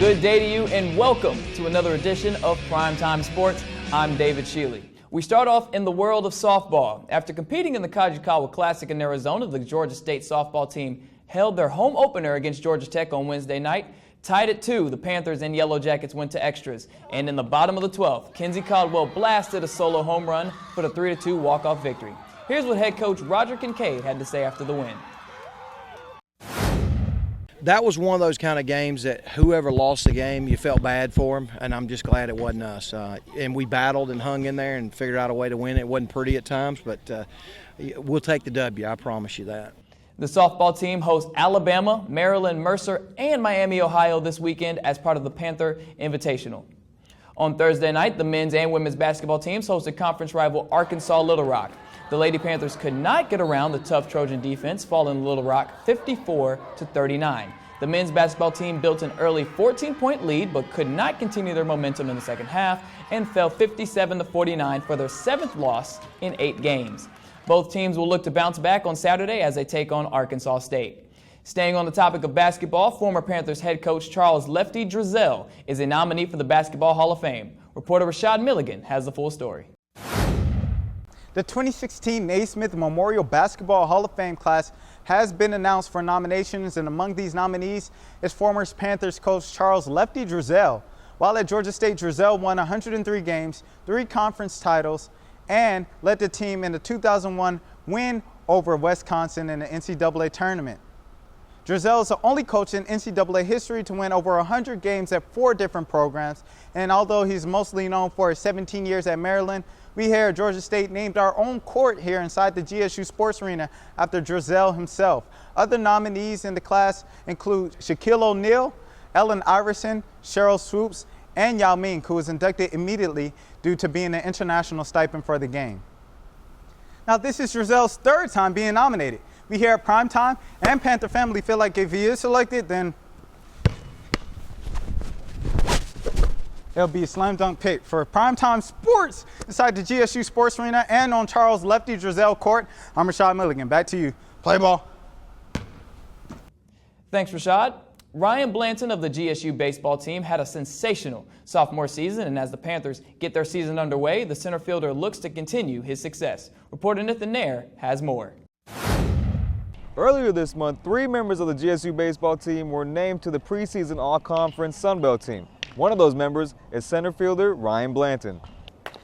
Good day to you and welcome to another edition of Primetime Sportz. I'm David Schiele. We start off in the world of softball. After competing in the Kajikawa Classic in Arizona, the Georgia State softball team held their home opener against Georgia Tech on Wednesday night. Tied at 2, the Panthers and Yellow Jackets went to extras. And in the bottom of the 12th, Kinsey Caldwell blasted a solo home run for the 3-2 walk-off victory. Here's what head coach Roger Kincaid had to say after the win. That was one of those kind of games that whoever lost the game, you felt bad for them, and I'm just glad it wasn't us. And we battled and hung in there and figured out a way to win. It wasn't pretty at times, but we'll take the W, I promise you that. The softball team hosts Alabama, Maryland, Mercer, and Miami, Ohio this weekend as part of the Panther Invitational. On Thursday night, the men's and women's basketball teams hosted conference rival Arkansas Little Rock. The Lady Panthers could not get around the tough Trojan defense, falling Little Rock 54-39. The men's basketball team built an early 14-point lead, but could not continue their momentum in the second half and fell 57-49 for their 7th loss in 8 games. Both teams will look to bounce back on Saturday as they take on Arkansas State. Staying on the topic of basketball, former Panthers head coach Charles "Lefty" Driesell is a nominee for the Basketball Hall of Fame. Reporter Rashad Milligan has the full story. The 2016 Naismith Memorial Basketball Hall of Fame class has been announced for nominations, and among these nominees is former Panthers coach Charles "Lefty" Driesell. While at Georgia State, Driesell won 103 games, 3 conference titles, and led the team in the 2001 win over Wisconsin in the NCAA tournament. Driesell is the only coach in NCAA history to win over 100 games at 4 different programs, and although he's mostly known for his 17 years at Maryland, we here at Georgia State named our own court here inside the GSU Sports Arena after Driesell himself. Other nominees in the class include Shaquille O'Neal, Ellen Iverson, Cheryl Swoops, and Yao Ming, who was inducted immediately due to being an international stipend for the game. Now, this is Driesell's 3rd time being nominated. We here at Primetime and Panther family feel like if he is selected, then it'll be a slam dunk pick. For Primetime Sportz inside the GSU Sports Arena and on Charles "Lefty" Driesell court, I'm Rashad Milligan. Back to you. Play ball. Thanks, Rashad. Ryan Blanton of the GSU baseball team had a sensational sophomore season, and as the Panthers get their season underway, the center fielder looks to continue his success. Reporter Nathan Nair has more. Earlier this month, 3 members of the GSU baseball team were named to the preseason All-Conference Sun Belt team. One of those members is center fielder Ryan Blanton.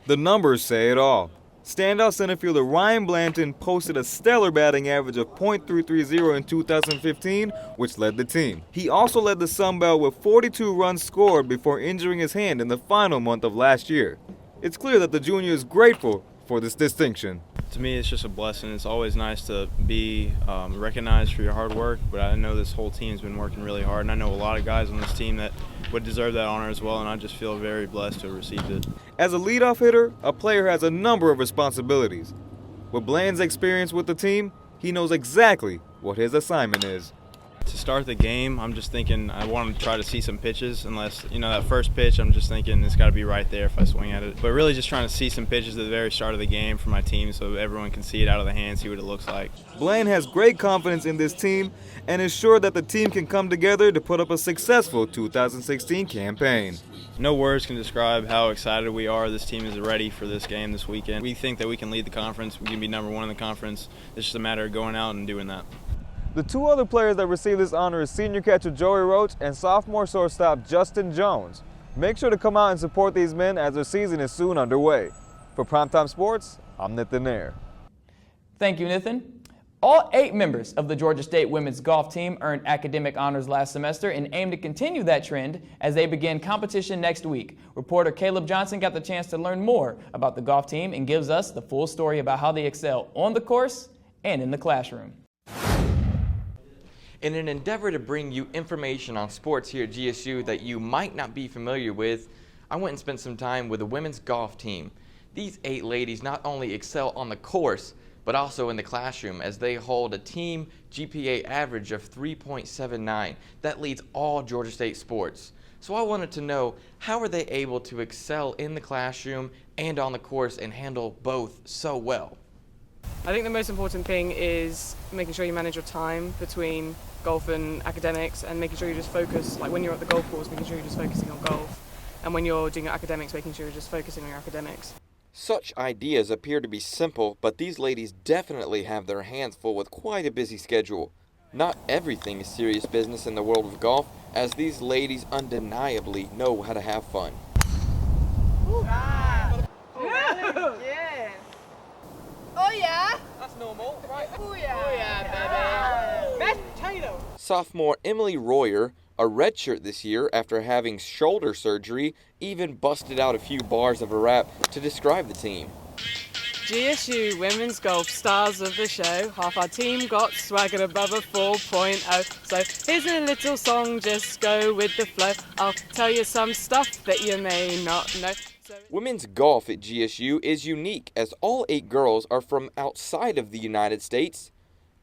The numbers say it all. Standout center fielder Ryan Blanton posted a stellar batting average of .330 in 2015, which led the team. He also led the Sun Belt with 42 runs scored before injuring his hand in the final month of last year. It's clear that the junior is grateful for this distinction. To me, it's just a blessing. It's always nice to be recognized for your hard work, but I know this whole team's been working really hard, and I know a lot of guys on this team that would deserve that honor as well, and I just feel very blessed to have received it. As a leadoff hitter, a player has a number of responsibilities. With Bland's experience with the team, he knows exactly what his assignment is. To start the game, I'm just thinking I want to try to see some pitches, unless, that first pitch, I'm just thinking it's got to be right there if I swing at it. But really just trying to see some pitches at the very start of the game for my team so everyone can see it out of the hand, see what it looks like. Bland has great confidence in this team and is sure that the team can come together to put up a successful 2016 campaign. No words can describe how excited we are. This team is ready for this game this weekend. We think that we can lead the conference. We can be number 1 in the conference. It's just a matter of going out and doing that. The 2 other players that receive this honor is senior catcher Joey Roach and sophomore shortstop Justin Jones. Make sure to come out and support these men as their season is soon underway. For Primetime Sportz, I'm Nathan Nair. Thank you, Nathan. All 8 members of the Georgia State women's golf team earned academic honors last semester and aim to continue that trend as they begin competition next week. Reporter Caleb Johnson got the chance to learn more about the golf team and gives us the full story about how they excel on the course and in the classroom. In an endeavor to bring you information on sports here at GSU that you might not be familiar with, I went and spent some time with the women's golf team. These 8 ladies not only excel on the course, but also in the classroom as they hold a team GPA average of 3.79. That leads all Georgia State sports. So I wanted to know, how are they able to excel in the classroom and on the course and handle both so well? I think the most important thing is making sure you manage your time between golf and academics, and making sure you just focus, like when you're at the golf course, making sure you're just focusing on golf, and when you're doing your academics, making sure you're just focusing on your academics. Such ideas appear to be simple, but these ladies definitely have their hands full with quite a busy schedule. Not everything is serious business in the world of golf, as these ladies undeniably know how to have fun. Oh yeah. That's normal, right? Oh yeah. baby. Mashed potato. Sophomore Emily Royer, a redshirt this year after having shoulder surgery, even busted out a few bars of a rap to describe the team. GSU women's golf stars of the show. Half our team got swagger above a 4.0. So here's a little song, just go with the flow. I'll tell you some stuff that you may not know. Women's golf at GSU is unique as all 8 girls are from outside of the United States.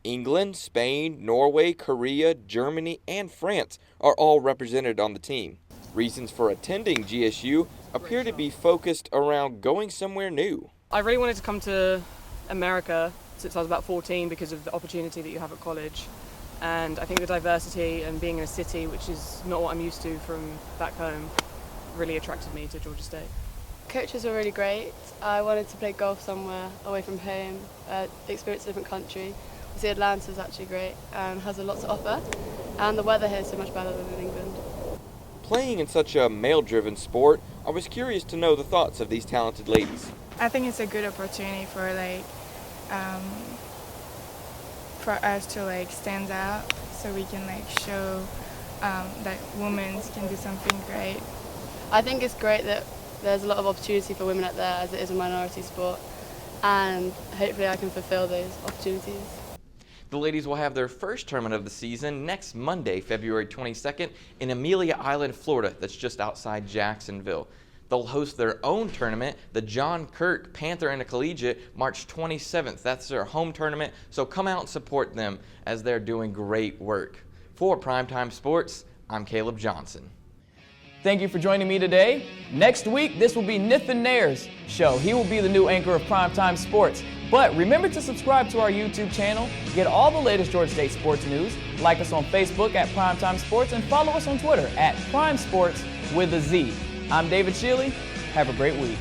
England, Spain, Norway, Korea, Germany, and France are all represented on the team. Reasons for attending GSU appear to be focused around going somewhere new. I really wanted to come to America since I was about 14 because of the opportunity that you have at college. And I think the diversity and being in a city, which is not what I'm used to from back home, really attracted me to Georgia State. Coaches were really great. I wanted to play golf somewhere away from home, experience a different country. I see Atlanta is actually great and has a lot to offer, and the weather here is so much better than in England. Playing in such a male-driven sport, I was curious to know the thoughts of these talented ladies. I think it's a good opportunity for for us to stand out, so we can show that women can do something great. I think it's great that there's a lot of opportunity for women out there, as it is a minority sport, and hopefully I can fulfill those opportunities. The ladies will have their first tournament of the season next Monday, February 22nd, in Amelia Island, Florida, that's just outside Jacksonville. They'll host their own tournament, the John Kirk Panther Intercollegiate, March 27th. That's their home tournament, so come out and support them as they're doing great work. For Primetime Sports, I'm Caleb Johnson. Thank you for joining me today. Next week, this will be Nathan Nair's show. He will be the new anchor of Primetime Sports. But remember to subscribe to our YouTube channel, get all the latest Georgia State sports news, like us on Facebook at Primetime Sports, and follow us on Twitter at Prime Sports with a Z. I'm David Schiele. Have a great week.